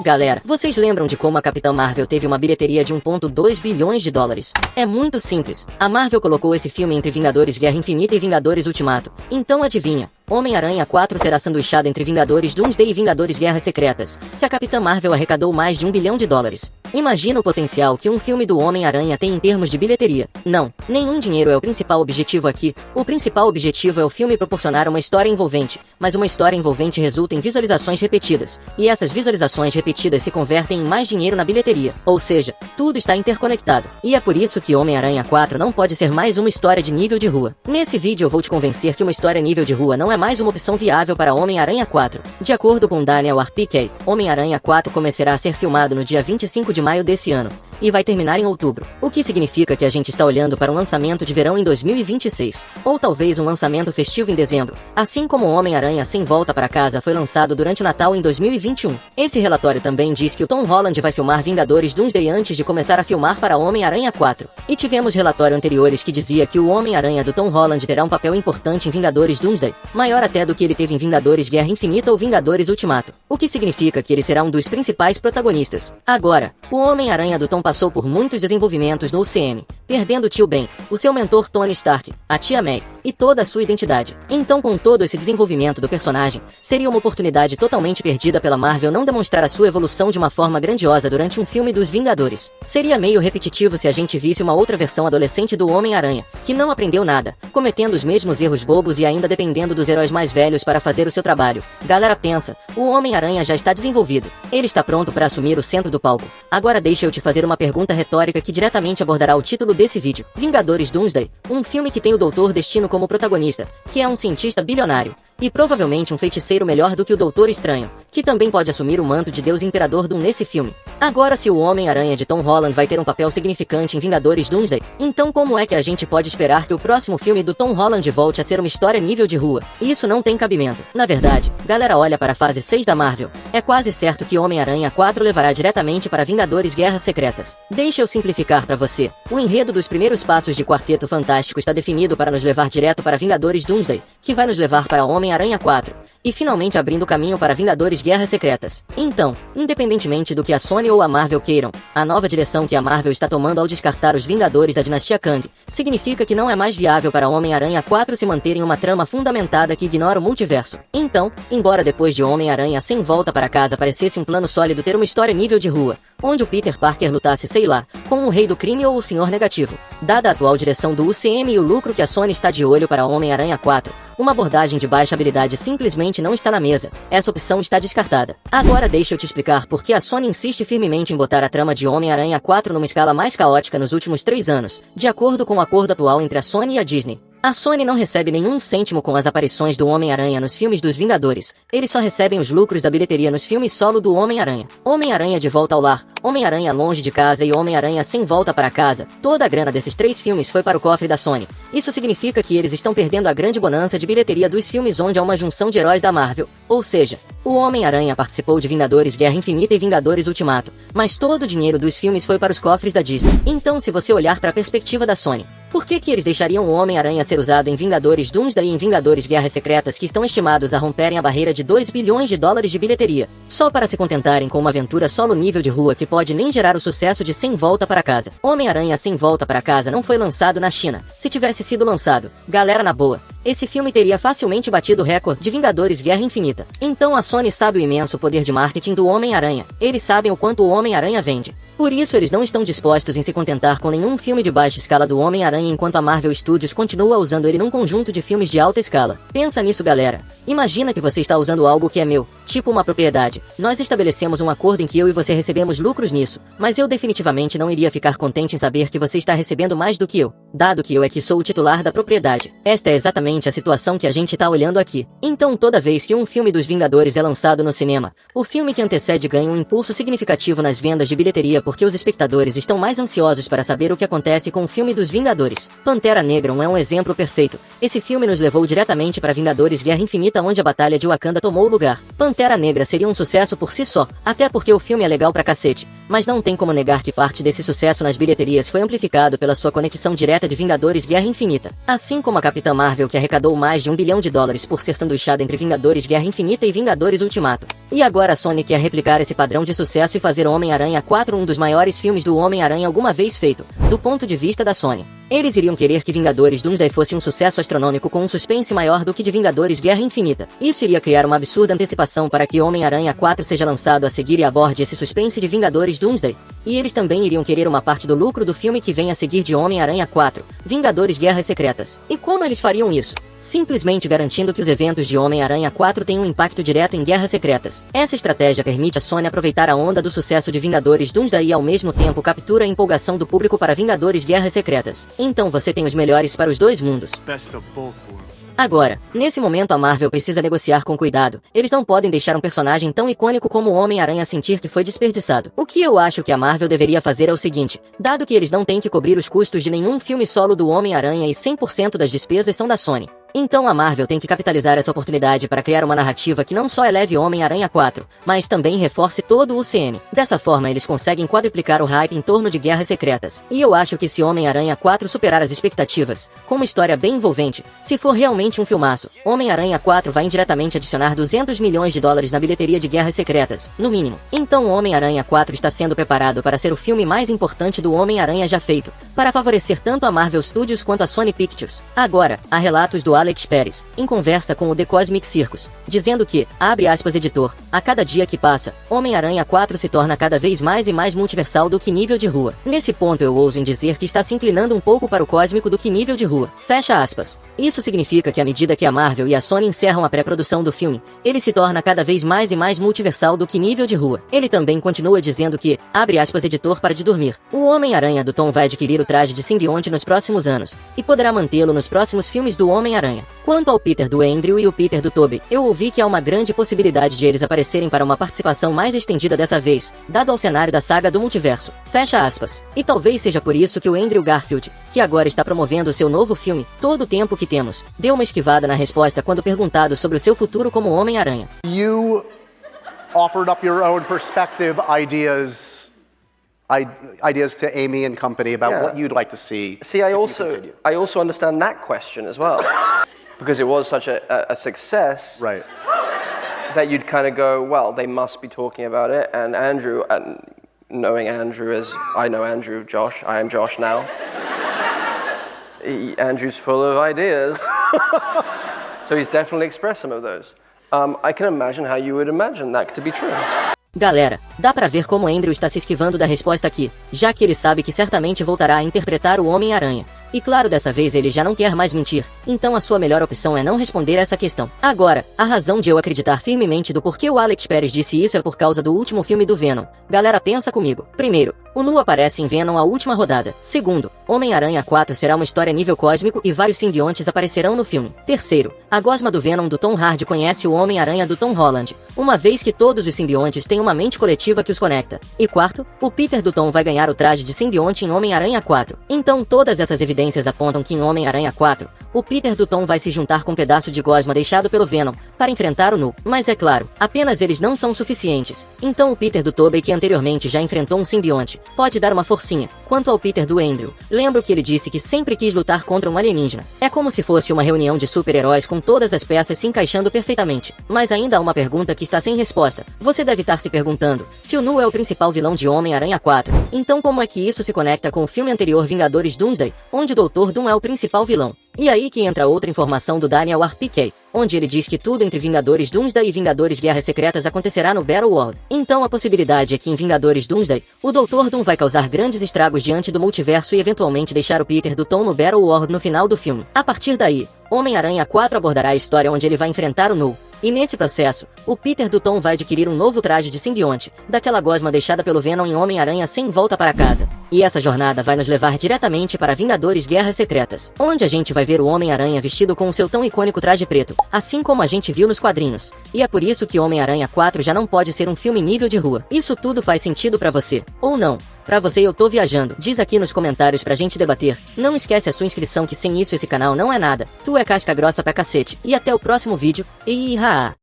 Galera, vocês lembram de como a Capitã Marvel teve uma bilheteria de 1,2 bilhões de dólares? É muito simples. A Marvel colocou esse filme entre Vingadores Guerra Infinita e Vingadores Ultimato. Então adivinha? Homem-Aranha 4 será sanduichado entre Vingadores Doomsday e Vingadores Guerras Secretas, se a Capitã Marvel arrecadou mais de 1 bilhão de dólares. Imagina o potencial que um filme do Homem-Aranha tem em termos de bilheteria. Não, nenhum dinheiro é o principal objetivo aqui. O principal objetivo é o filme proporcionar uma história envolvente, mas uma história envolvente resulta em visualizações repetidas, e essas visualizações repetidas se convertem em mais dinheiro na bilheteria. Ou seja, tudo está interconectado. E é por isso que Homem-Aranha 4 não pode ser mais uma história de nível de rua. Nesse vídeo eu vou te convencer que uma história nível de rua não é mais uma opção viável para Homem-Aranha 4. De acordo com Daniel RPK, Homem-Aranha 4 começará a ser filmado no dia 25 de maio desse ano, e vai terminar em outubro, o que significa que a gente está olhando para um lançamento de verão em 2026, ou talvez um lançamento festivo em dezembro, assim como Homem-Aranha Sem Volta para Casa foi lançado durante o Natal em 2021. Esse relatório também diz que o Tom Holland vai filmar Vingadores Doomsday antes de começar a filmar para Homem-Aranha 4. E tivemos relatórios anteriores que dizia que o Homem-Aranha do Tom Holland terá um papel importante em Vingadores Doomsday, maior até do que ele teve em Vingadores Guerra Infinita ou Vingadores Ultimato, o que significa que ele será um dos principais protagonistas. Agora, o Homem-Aranha do Tom passou por muitos desenvolvimentos no UCM, perdendo o tio Ben, o seu mentor Tony Stark, a tia May, e toda a sua identidade. Então, com todo esse desenvolvimento do personagem, seria uma oportunidade totalmente perdida pela Marvel não demonstrar a sua evolução de uma forma grandiosa durante um filme dos Vingadores. Seria meio repetitivo se a gente visse uma outra versão adolescente do Homem-Aranha, que não aprendeu nada, cometendo os mesmos erros bobos e ainda dependendo dos heróis mais velhos para fazer o seu trabalho. Galera, pensa, o Homem-Aranha já está desenvolvido. Ele está pronto para assumir o centro do palco. Agora deixa eu te fazer uma pergunta retórica que diretamente abordará o título desse vídeo. Vingadores Doomsday, um filme que tem o Doutor Destino como protagonista, que é um cientista bilionário, e provavelmente um feiticeiro melhor do que o Doutor Estranho, que também pode assumir o manto de Deus Imperador Doom nesse filme. Agora, se o Homem-Aranha de Tom Holland vai ter um papel significante em Vingadores Doomsday, então como é que a gente pode esperar que o próximo filme do Tom Holland volte a ser uma história nível de rua? Isso não tem cabimento. Na verdade, galera, olha para a fase 6 da Marvel. É quase certo que Homem-Aranha 4 levará diretamente para Vingadores Guerras Secretas. Deixa eu simplificar para você. O enredo dos primeiros passos de Quarteto Fantástico está definido para nos levar direto para Vingadores Doomsday, que vai nos levar para Homem-Aranha 4. E finalmente abrindo caminho para Vingadores Guerras Secretas. Então, independentemente do que a Sony ou a Marvel queiram, a nova direção que a Marvel está tomando ao descartar os Vingadores da dinastia Kang, significa que não é mais viável para Homem-Aranha 4 se manter em uma trama fundamentada que ignora o multiverso. Então, embora depois de Homem-Aranha Sem Volta para Casa parecesse um plano sólido ter uma história nível de rua, onde o Peter Parker lutasse, sei lá, com o Rei do Crime ou o Senhor Negativo, dada a atual direção do UCM e o lucro que a Sony está de olho para Homem-Aranha 4, uma abordagem de baixa habilidade simplesmente não está na mesa. Essa opção está descartada. Agora deixa eu te explicar por que a Sony insiste firmemente em botar a trama de Homem-Aranha 4 numa escala mais caótica nos últimos 3 anos, de acordo com o acordo atual entre a Sony e a Disney. A Sony não recebe nenhum cêntimo com as aparições do Homem-Aranha nos filmes dos Vingadores. Eles só recebem os lucros da bilheteria nos filmes solo do Homem-Aranha. Homem-Aranha de Volta ao Lar, Homem-Aranha Longe de Casa e Homem-Aranha Sem Volta para Casa. Toda a grana desses 3 filmes foi para o cofre da Sony. Isso significa que eles estão perdendo a grande bonança de bilheteria dos filmes onde há uma junção de heróis da Marvel. Ou seja, o Homem-Aranha participou de Vingadores Guerra Infinita e Vingadores Ultimato, mas todo o dinheiro dos filmes foi para os cofres da Disney. Então, se você olhar para a perspectiva da Sony, por que eles deixariam o Homem-Aranha ser usado em Vingadores Doomsday e em Vingadores Guerras Secretas que estão estimados a romperem a barreira de 2 bilhões de dólares de bilheteria, só para se contentarem com uma aventura solo nível de rua que pode nem gerar o sucesso de Sem Volta para Casa? Homem-Aranha Sem Volta para Casa não foi lançado na China. Se tivesse sido lançado, galera, na boa, esse filme teria facilmente batido o recorde de Vingadores Guerra Infinita. Então a Sony sabe o imenso poder de marketing do Homem-Aranha. Eles sabem o quanto o Homem-Aranha vende. Por isso eles não estão dispostos em se contentar com nenhum filme de baixa escala do Homem-Aranha enquanto a Marvel Studios continua usando ele num conjunto de filmes de alta escala. Pensa nisso, galera. Imagina que você está usando algo que é meu, tipo uma propriedade. Nós estabelecemos um acordo em que eu e você recebemos lucros nisso, mas eu definitivamente não iria ficar contente em saber que você está recebendo mais do que eu, dado que eu é que sou o titular da propriedade. Esta é exatamente a situação que a gente está olhando aqui. Então toda vez que um filme dos Vingadores é lançado no cinema, o filme que antecede ganha um impulso significativo nas vendas de bilheteria porque os espectadores estão mais ansiosos para saber o que acontece com o filme dos Vingadores. Pantera Negra é um exemplo perfeito. Esse filme nos levou diretamente para Vingadores Guerra Infinita, onde a Batalha de Wakanda tomou lugar. Pantera Pantera Negra seria um sucesso por si só, até porque o filme é legal pra cacete, mas não tem como negar que parte desse sucesso nas bilheterias foi amplificado pela sua conexão direta de Vingadores Guerra Infinita. Assim como a Capitã Marvel, que arrecadou mais de $1 bilhão por ser sanduichada entre Vingadores Guerra Infinita e Vingadores Ultimato. E agora a Sony quer replicar esse padrão de sucesso e fazer Homem-Aranha 4 um dos maiores filmes do Homem-Aranha alguma vez feito, do ponto de vista da Sony. Eles iriam querer que Vingadores Doomsday fosse um sucesso astronômico com um suspense maior do que de Vingadores Guerra Infinita. Isso iria criar uma absurda antecipação para que Homem-Aranha 4 seja lançado a seguir e aborde esse suspense de Vingadores Doomsday. E eles também iriam querer uma parte do lucro do filme que vem a seguir de Homem-Aranha 4, Vingadores Guerras Secretas. E como eles fariam isso? Simplesmente garantindo que os eventos de Homem-Aranha 4 tenham um impacto direto em Guerras Secretas. Essa estratégia permite a Sony aproveitar a onda do sucesso de Vingadores Doomsday e ao mesmo tempo captura a empolgação do público para Vingadores Guerras Secretas. Então você tem os melhores para os dois mundos. Agora, nesse momento a Marvel precisa negociar com cuidado. Eles não podem deixar um personagem tão icônico como o Homem-Aranha sentir que foi desperdiçado. O que eu acho que a Marvel deveria fazer é o seguinte: dado que eles não têm que cobrir os custos de nenhum filme solo do Homem-Aranha e 100% das despesas são da Sony, então a Marvel tem que capitalizar essa oportunidade para criar uma narrativa que não só eleve Homem-Aranha 4, mas também reforce todo o UCM. Dessa forma eles conseguem quadruplicar o hype em torno de Guerras Secretas. E eu acho que se Homem-Aranha 4 superar as expectativas, com uma história bem envolvente, se for realmente um filmaço, Homem-Aranha 4 vai indiretamente adicionar $200 milhões na bilheteria de Guerras Secretas, no mínimo. Então o Homem-Aranha 4 está sendo preparado para ser o filme mais importante do Homem-Aranha já feito, para favorecer tanto a Marvel Studios quanto a Sony Pictures. Agora, há relatos do Alex Perez, em conversa com o The Cosmic Circus, dizendo que, abre aspas editor, a cada dia que passa, Homem-Aranha 4 se torna cada vez mais e mais multiversal do que nível de rua. Nesse ponto eu ouso em dizer que está se inclinando um pouco para o cósmico do que nível de rua. Fecha aspas. Isso significa que à medida que a Marvel e a Sony encerram a pré-produção do filme, ele se torna cada vez mais e mais multiversal do que nível de rua. Ele também continua dizendo que, abre aspas editor para de dormir, o Homem-Aranha do Tom vai adquirir o traje de simbionte nos próximos anos, e poderá mantê-lo nos próximos filmes do Homem-Aranha. Quanto ao Peter do Andrew e o Peter do Tobey, eu ouvi que há uma grande possibilidade de eles aparecerem para uma participação mais estendida dessa vez, dado ao cenário da saga do multiverso. Fecha aspas. E talvez seja por isso que o Andrew Garfield, que agora está promovendo seu novo filme, Todo o Tempo que Temos, deu uma esquivada na resposta quando perguntado sobre o seu futuro como Homem-Aranha. You offered up your own perspective ideas to Amy and company about what you'd like to see. See, I also understand that question as well. Because it was such a success, Right. that you'd kind of go, well, they must be talking about it. And Andrew, and knowing Andrew as I know Andrew, Josh, I am Josh now. Andrew's full of ideas, so he's definitely expressed some of those. I can imagine how you would imagine that to be true. Galera, dá pra ver como Andrew está se esquivando da resposta aqui, já que ele sabe que certamente voltará a interpretar o Homem-Aranha. E claro, dessa vez ele já não quer mais mentir, então a sua melhor opção é não responder essa questão. Agora, a razão de eu acreditar firmemente do porquê o Alex Perez disse isso é por causa do último filme do Venom. Galera, pensa comigo. Primeiro, o Nu aparece em Venom a última rodada. Segundo, Homem-Aranha 4 será uma história nível cósmico e vários simbiontes aparecerão no filme. Terceiro, a gosma do Venom do Tom Hardy conhece o Homem-Aranha do Tom Holland, uma vez que todos os simbiontes têm uma mente coletiva que os conecta. E quarto, o Peter do Tom vai ganhar o traje de simbionte em Homem-Aranha 4. Então todas essas evidências apontam que em Homem-Aranha 4, o Peter do Tom vai se juntar com um pedaço de gosma deixado pelo Venom, para enfrentar o Nu. Mas é claro, apenas eles não são suficientes. Então o Peter do Tobey, que anteriormente já enfrentou um simbionte, pode dar uma forcinha. Quanto ao Peter do Andrew, lembro que ele disse que sempre quis lutar contra um alienígena. É como se fosse uma reunião de super-heróis com todas as peças se encaixando perfeitamente. Mas ainda há uma pergunta que está sem resposta. Você deve estar se perguntando, se o Nu é o principal vilão de Homem-Aranha 4, então como é que isso se conecta com o filme anterior Vingadores Doomsday, onde o Dr. Doom é o principal vilão? E aí que entra outra informação do Daniel RPK, onde ele diz que tudo entre Vingadores Doomsday e Vingadores Guerras Secretas acontecerá no Battleworld. Então a possibilidade é que em Vingadores Doomsday, o Dr. Doom vai causar grandes estragos diante do multiverso e eventualmente deixar o Peter do Tom no Battleworld no final do filme. A partir daí, Homem-Aranha 4 abordará a história onde ele vai enfrentar o Nu. E nesse processo, o Peter do Tom vai adquirir um novo traje de simbionte, daquela gosma deixada pelo Venom em Homem-Aranha sem volta para casa. E essa jornada vai nos levar diretamente para Vingadores Guerras Secretas, onde a gente vai ver o Homem-Aranha vestido com o seu tão icônico traje preto, assim como a gente viu nos quadrinhos. E é por isso que Homem-Aranha 4 já não pode ser um filme nível de rua. Isso tudo faz sentido pra você, ou não? Pra você eu tô viajando, diz aqui nos comentários pra gente debater. Não esquece a sua inscrição que sem isso esse canal não é nada. Tu é casca grossa pra cacete. E até o próximo vídeo, e